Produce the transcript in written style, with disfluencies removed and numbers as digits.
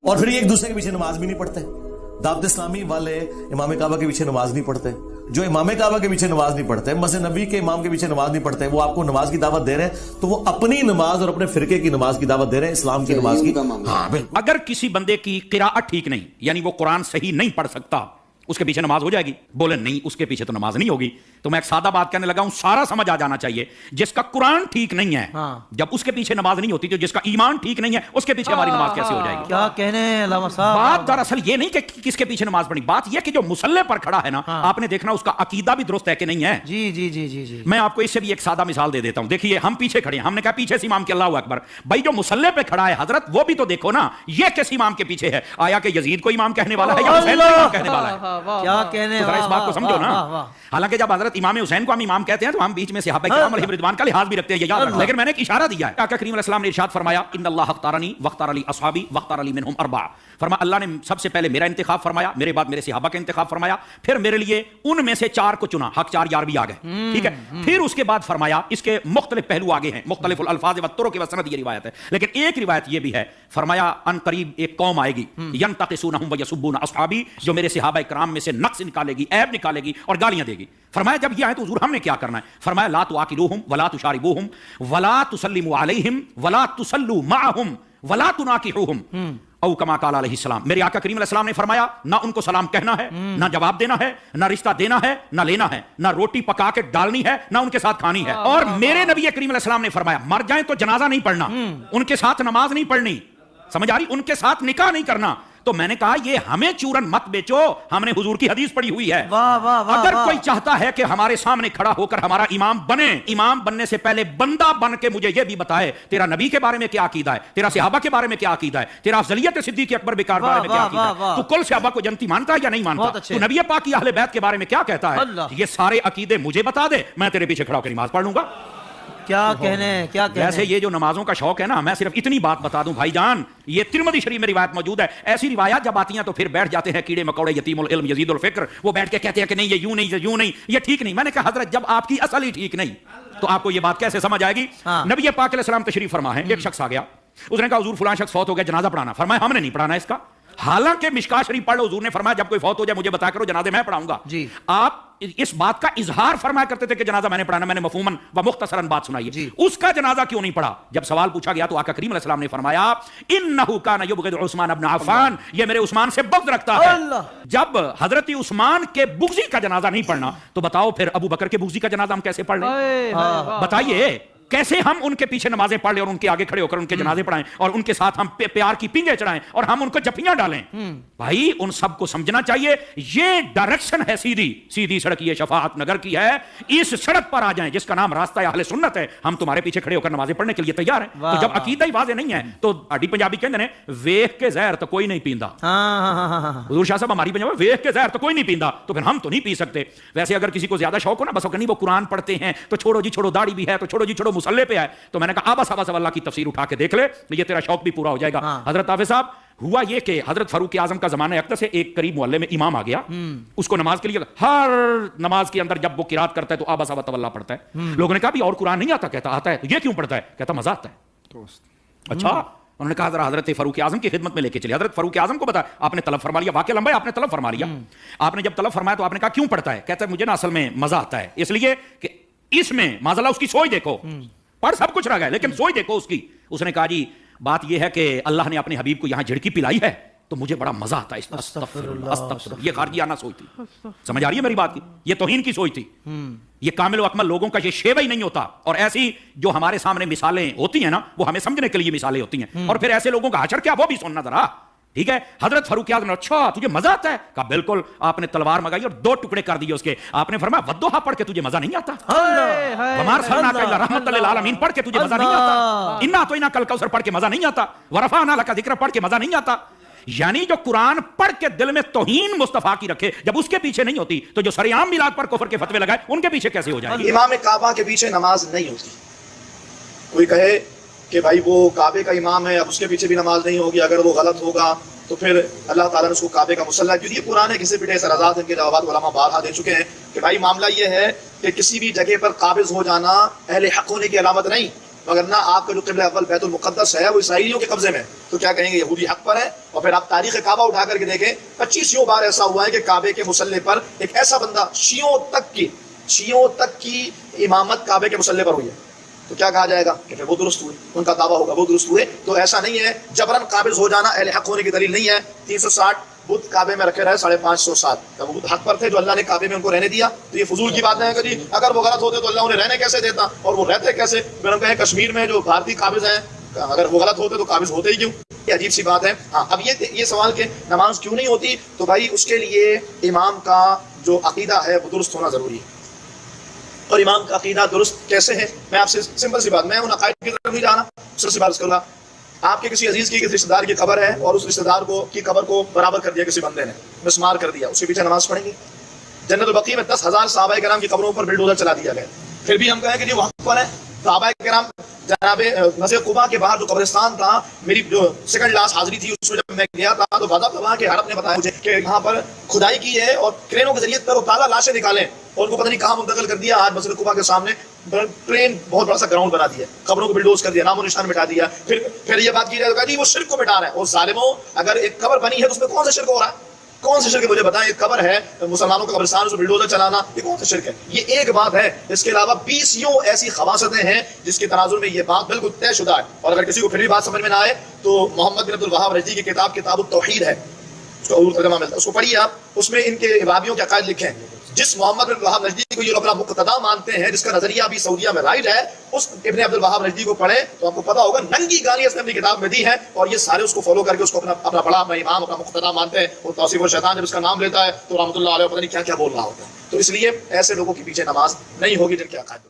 اور پھر یہ ایک دوسرے کے پیچھے نماز بھی نہیں پڑھتے. دعوت اسلامی والے امام کعبہ کے پیچھے نماز نہیں پڑھتے. جو امام کعبہ کے پیچھے نماز نہیں پڑھتے, مسجد نبوی کے امام کے پیچھے نماز نہیں پڑھتے, وہ آپ کو نماز کی دعوت دے رہے ہیں تو وہ اپنی نماز اور اپنے فرقے کی نماز کی دعوت دے رہے ہیں, اسلام کی نماز کی. اگر کسی بندے کی قراءت ٹھیک نہیں, یعنی وہ قرآن صحیح نہیں پڑھ سکتا, اس کے پیچھے نماز ہو جائے گی؟ بولے نہیں, اس کے پیچھے تو نماز نہیں ہوگی. تو میں ایک سادہ بات کہنے لگا ہوں, سارا سمجھ آ جانا چاہیے. جس کا قرآن ٹھیک نہیں ہے, جب اس کے پیچھے نماز نہیں ہوتی, تو جس کا ایمان ٹھیک نہیں ہے اس کے پیچھے ہماری نماز کیسے ہو جائے گی؟ کیا کہنے ہیں علامہ صاحب. بات دراصل یہ نہیں کہ کس کے پیچھے نماز پڑھنی, بات یہ کہ جو مصلی پر کھڑا ہے نا, آپ نے دیکھنا اس کا عقیدہ بھی درست ہے کہ نہیں ہے. جی جی جی جی جی میں آپ کو اس سے بھی ایک سادہ مثال دے دیتا ہوں. دیکھیے ہم پیچھے کھڑے ہیں, ہم نے کہا پیچھے سے امام کے اللہ اکبر. بھائی جو مصلی پہ کھڑا ہے حضرت, وہ بھی تو دیکھو نا, یہ کس امام کے پیچھے ہے؟ آیا کہ یزید کو امام کہنے والا ہے یا حسین کو امام کہنے والا ہے؟ کیا کہنے, اس بات کو سمجھو نا. حالانکہ جب حضرت امام حسین کو ہم امام کہتے ہیں تو ہم بیچ میں صحابہ کرام علیہ رضوان کا لحاظ بھی رکھتے ہیں, یہ یاد رکھنا. لیکن میں نے ایک اشارہ دیا ہے. آقا کریم علیہ السلام نے ارشاد فرمایا, ان اللہ اختارنی واختار علی اصحابی واختار علی منہم اربعہ. فرمایا اللہ نے سب سے پہلے میرا انتخاب فرمایا, میرے بعد میرے صحابہ کا انتخاب فرمایا, پھر میرے لیے ان میں سے 4 کو چنا. حق 4 یار بھی آ گئے, ٹھیک ہے. پھر اس کے بعد فرمایا, اس کے مختلف پہلو آگے ہیں, مختلف الفاظ و طرق و سند, یہ روایت ہے. لیکن ایک روایت یہ بھی ہے, فرمایا ان قریب ایک قوم آئے گی, ینتقصونہم ویسبون اصحابی, جو میرے صحابہ کرام میں سے نقص نکالے گی, عیب نکالے گی اور گالیاں دے گی. فرمایا جب یہ آئے تو حضور ہم نے کیا کرنا ہے؟ فرمایا لا تواکلوہم ولا تشاربوہم ولا تسلموا علیہم ولا تسلوا معہم ولا تناکحوہم او کما قال علیہ السلام. میرے آقا کریم علیہ السلام نے فرمایا, نہ ان کو سلام کہنا ہے, نہ جواب دینا ہے, نہ رشتہ دینا ہے, نہ لینا ہے, نہ روٹی پکا کے ڈالنی ہے, نہ ان کے ساتھ کھانی ہے. اور میرے نبی کریم علیہ السلام نے فرمایا, مر جائیں تو جنازہ نہیں پڑھنا, ان کے ساتھ نماز نہیں پڑھنی, سمجھ آ رہی, ان کے ساتھ نکاح نہیں کرنا. تو میں نے کہا یہ ہمیں چورن مت بیچو, ہم نے حضور کی حدیث پڑھی ہوئی ہے. اگر کوئی چاہتا ہے کہ ہمارے سامنے کھڑا ہو کر ہمارا امام بنے, امام بننے سے پہلے بندہ بن کے مجھے یہ بھی بتائے تیرا نبی کے بارے میں کیا عقیدہ ہے, تیرا صحابہ کے بارے میں کیا عقیدہ ہے, تیرا افضلیت صدیق اکبر بکار بارے میں کیا عقیدہ ہے, تو کل صحابہ کو جنتی مانتا ہے یا نہیں مانتا, تو نبی پاک کی اہل بیت کے بارے میں کیا کہتا ہے, یہ سارے عقیدے مجھے بتا دے, میں تیرے پیچھے کھڑا ہو کر نماز پڑھ لوں گا. کیا کہنے, کیا کہنے. ویسے یہ جو نمازوں کا شوق ہے نا, میں صرف اتنی بات بتا دوں بھائی جان, یہ ترمذی شریف میں روایت موجود ہے. ایسی روایات جب آتی ہیں تو پھر بیٹھ جاتے ہیں کیڑے مکوڑے, یتیم العلم یزید الفکر, وہ بیٹھ کے کہتے ہیں کہ نہیں یہ یوں نہیں, یہ یوں نہیں, یہ ٹھیک نہیں. میں نے کہا حضرت جب آپ کی اصل ہی ٹھیک نہیں تو آپ کو یہ بات کیسے سمجھ آئے گی؟ نبی پاک علیہ السلام تشریف فرما ہے, ایک شخص آ گیا, اس نے کہا حضور فلاں شخص فوت ہو گیا, جنازہ پڑھانا. فرمایا ہم نے نہیں پڑھانا اس کا, حالانکہ مشکاۃ شریف پڑھ لو, حضور نے فرمایا جب کوئی فوت ہو جائے مجھے بتا کرو, جنازے میں پڑھاؤں گا. آپ اس بات کا اظہار فرمایا کرتے تھے کہ جنازہ میں نے پڑھانا, میں نے مفہوماً و مختصراً بات سنائی ہے. اس کا جنازہ کیوں نہیں پڑھا؟ جب سوال پوچھا گیا تو آقا کریم علیہ السلام نے فرمایا انہ کان یبغض عثمان بن عفان, یہ میرے عثمان سے بغض رکھتا ہے. جب حضرت عثمان کے بغضی کا جنازہ نہیں پڑھنا, تو بتاؤ پھر ابو بکر کے بغضی کا جنازہ ہم کیسے پڑھ لیں؟ بتائیے کیسے ہم ان کے پیچھے نمازیں پڑھ لیں اور ان کے آگے کھڑے ہو کر ان کے جنازے پڑھائیں اور ان کے ساتھ ہم پیار کی پینگیں چڑھائیں اور ہم ان کو جفیاں ڈالیں؟ بھائی ان سب کو سمجھنا چاہیے, یہ ڈائریکشن ہے سیدھی سڑک, یہ شفاعت نگر کی ہے. اس سڑک پر آ جائیں جس کا نام راستہ اہل سنت ہے, ہم تمہارے پیچھے کھڑے ہو کر نمازیں پڑھنے کے لیے تیار ہیں. تو جب عقیدہ ہی واضح نہیں ہے تو اڈی پنجابی کہتے ہیں ویکھ کے زہر تو کوئی نہیں پیندا. حضور شاہ صاحب ہماری پنجابی ویکھ کے زہر تو کوئی نہیں پیندا, تو پھر ہم تو نہیں پی سکتے. ویسے اگر کسی کو زیادہ شوق ہو نا, بس وہ قرآن پڑھتے ہیں تو چھوڑو جی چھوڑو, داڑھی بھی ہے تو چھوڑو جی چھوڑو, مصلی پہ ہے, تو میں نے کہا آبا صاحب اللہ کی تفسیر اٹھا کے دیکھ لے, یہ تیرا شوق بھی پورا ہو جائے گا. حضرت حافظ صاحب, ہوا یہ کہ حضرت فاروق اعظم کا زمانہ اقدس سے ایک قریب محلے میں امام آ گیا, اس کو نماز کے لیے ہر نماز کے اندر جب وہ قرات کرتا ہے تو آبا صاحب اللہ پڑھتا ہے. لوگوں نے کہا بھی اور قرآن نہیں آتا؟ کہتا آتا ہے. تو یہ کیوں پڑھتا ہے؟ کہتا مزہ آتا ہے. اچھا, انہوں نے کہا ذرا حضرت فاروق اعظم کی خدمت میں لے کے چلے. حضرت فاروق اعظم کو بتا, آپ نے طلب فرما لیا, واقعہ لمبا ہے, آپ نے طلب فرما لیا. آپ نے جب طلب فرمایا تو آپ نے کہا کیوں پڑھتا ہے؟ کہتا ہے مجھے نا اصل میں مزہ آتا ہے, اس لیے کہ اس میں معاذ اللہ اس کی سوچ دیکھو, پڑھ سب کچھ رہ گیا لیکن سوچ دیکھو اس کی. اس نے کہا جی بات یہ ہے کہ اللہ نے اپنے حبیب کو یہاں جھڑکی پلائی ہے تو مجھے بڑا مزہ آتا ہے. استغفر اللہ. یہ خارجیانہ سوچ تھی, سمجھ آ رہی ہے میری بات کی, یہ توہین کی سوچ تھی. یہ کامل و اکمل لوگوں کا یہ شیوہ ہی نہیں ہوتا. اور ایسی جو ہمارے سامنے مثالیں ہوتی ہیں نا, وہ ہمیں سمجھنے کے لیے مثالیں ہوتی ہیں, اور پھر ایسے لوگوں کا حشر کیا وہ بھی سننا ذرا, ٹھیک ہے. حضرت فاروق اعظم نے اچھا تجھے مزہ آتا ہے؟ کہا بالکل. آپ نے تلوار منگائی اور 2 ٹکڑے کر دیے اس کے. آپ نے فرمایا ودوحا پڑھ کے تجھے مزہ نہیں آتا؟ وما ارسلناک الا رحمۃ للعالمین پڑھ کے تجھے مزہ نہیں آتا؟ انا اعطیناک الکوثر پڑھ کے مزہ نہیں آتا؟ ورفعنا لک ذکرک پڑھ کے مزہ نہیں آتا؟ یعنی جو قرآن پڑھ کے دل میں توہین مصطفیٰ کی رکھے, جب اس کے پیچھے نہیں ہوتی تو جو سریعام میلاد پر کفر کے فتوے لگائے ان کے پیچھے کیسے ہو جائے گی؟ امام کعبہ کے پیچھے نماز نہیں ہوتی. کوئی کہے کہ بھائی وہ کعبے کا امام ہے, اب اس کے پیچھے بھی نماز نہیں ہوگی, اگر وہ غلط ہوگا تو پھر اللہ تعالیٰ نے اس کو کعبے کا مصلی, کیونکہ یہ قرآن ہے, کسی پٹے سرازات ان کے جوابات علماء بارہا دے چکے ہیں کہ بھائی معاملہ یہ ہے کہ کسی بھی جگہ پر قابض ہو جانا اہل حق ہونے کی علامت نہیں, وگرنہ آپ کا جو قبلہ اول بیت المقدس ہے وہ عیسائیوں کے قبضے میں, تو کیا کہیں گے یہودی حق پر ہے اور اور پھر آپ تاریخ کعبہ اٹھا کر کے دیکھیں 25 بار ایسا ہوا ہے کہ کعبے کے مصلی پر ایک ایسا بندہ شیعوں تک کی امامت کعبے کے مصلی پر ہوئی ہے، تو کیا کہا جائے گا کہ پھر وہ درست ہوئے، ان کا دعویٰ ہوگا وہ درست ہوئے۔ تو ایسا نہیں ہے، جبرن قابض ہو جانا اہل حق ہونے کی دلیل نہیں ہے۔ 360 بت کعبے میں رکھے رہے 550 سال، وہ بت حق پر تھے جو اللہ نے کعبے میں ان کو رہنے دیا، تو یہ فضول کی بات ہے کہ جی اگر وہ غلط ہوتے تو اللہ انہیں رہنے کیسے دیتا، اور وہ رہتے کیسے؟ پھر ہم کہیں کشمیر میں جو بھارتی قابض ہیں اگر وہ غلط ہوتے تو قابض ہوتے ہی کیوں؟ یہ عجیب سی بات ہے۔ ہاں اب یہ سوال کہ نماز کیوں نہیں ہوتی، تو بھائی اس کے لیے امام کا جو عقیدہ ہے وہ درست ہونا ضروری ہے۔ اور امام کا عقیدہ درست کیسے ہے؟ میں آپ سے سمپل سی بات، میں ان عقائد کی طرف نہیں جانا، سمپل سی بات کروں گا۔ آپ کے کسی عزیز کی کسی رشتہ دار کی قبر ہے اور اس رشتہ دار کی قبر کو برابر کر دیا کسی بندے نے، مسمار کر دیا، اس کے پیچھے نماز پڑھیں گی؟ جنت البقیع میں 10,000 صحابہ کرام کی قبروں پر بلڈوزر چلا دیا گیا، پھر بھی ہم کہیں کہ یہ وقت پر ہے۔ صحابہ کرام جناب مسجد قباء کے باہر جو قبرستان تھا، میری جو سیکنڈ لاسٹ حاضری تھی اس میں جب میں گیا تھا تو وضاحت اللہ کے حرم نے بتایا مجھے کہ یہاں پر کھدائی کی ہے اور کرینوں کے ذریعے تر و تازہ لاشیں نکالیں، اور ان کو پتہ نہیں کہاں منتقل کر دیا۔ آج مسجد قباء کے سامنے ٹرین بہت بڑا سا گراؤنڈ بنا دیا، قبروں کو بلڈوز کر دیا، نام و نشان مٹا دیا۔ پھر یہ بات کی جائے تو کہ وہ شرک کو مٹا رہا ہے۔ وہ ظالموں، اگر ایک قبر بنی ہے تو اس میں کون سا شرک ہو رہا ہے؟ کون سے شرک ہے مجھے بتائیں؟ ایک قبر ہے مسلمانوں کا قبرستان، اس کو بلڈوزر چلانا، یہ کون سا شرک ہے؟ یہ ایک بات ہے، اس کے علاوہ 20 ایسی خباثتیں ہیں جس کے تناظر میں یہ بات بالکل طے شدہ ہے۔ اور اگر کسی کو پھر بھی بات سمجھ میں نہ آئے تو محمد بن عبد الوہاب رشدی کی کتاب کتاب التوحید ہے، اس کا اردو ترجمہ ملتا ہے، اس کو پڑھیے آپ۔ اس میں ان کے وہابیوں کے عقائد لکھے ہیں۔ جس محمد بن عبد الوہاب رشدی کو یہ لوگ اپنا مقتدا مانتے ہیں، جس کا نظریہ بھی سعودیہ میں رائج ہے، اس ابن عبد الوہاب رشدی کو پڑھیں تو آپ کو پتا ہوگا ننگی گالی اس نے اپنی کتاب میں دی ہے، اور یہ سارے اس کو فالو کر کے اس کو اپنا بڑا اپنا امام اپنا مقتدا مانتے ہیں۔ وہ توصیف الشیطان جب اس کا نام لیتا ہے تو رحمۃ اللہ علیہ پتہ نہیں کیا کیا بول رہا ہوتا ہے۔ تو اس لیے ایسے لوگوں کے پیچھے نماز نہیں ہوگی جن کے عقائد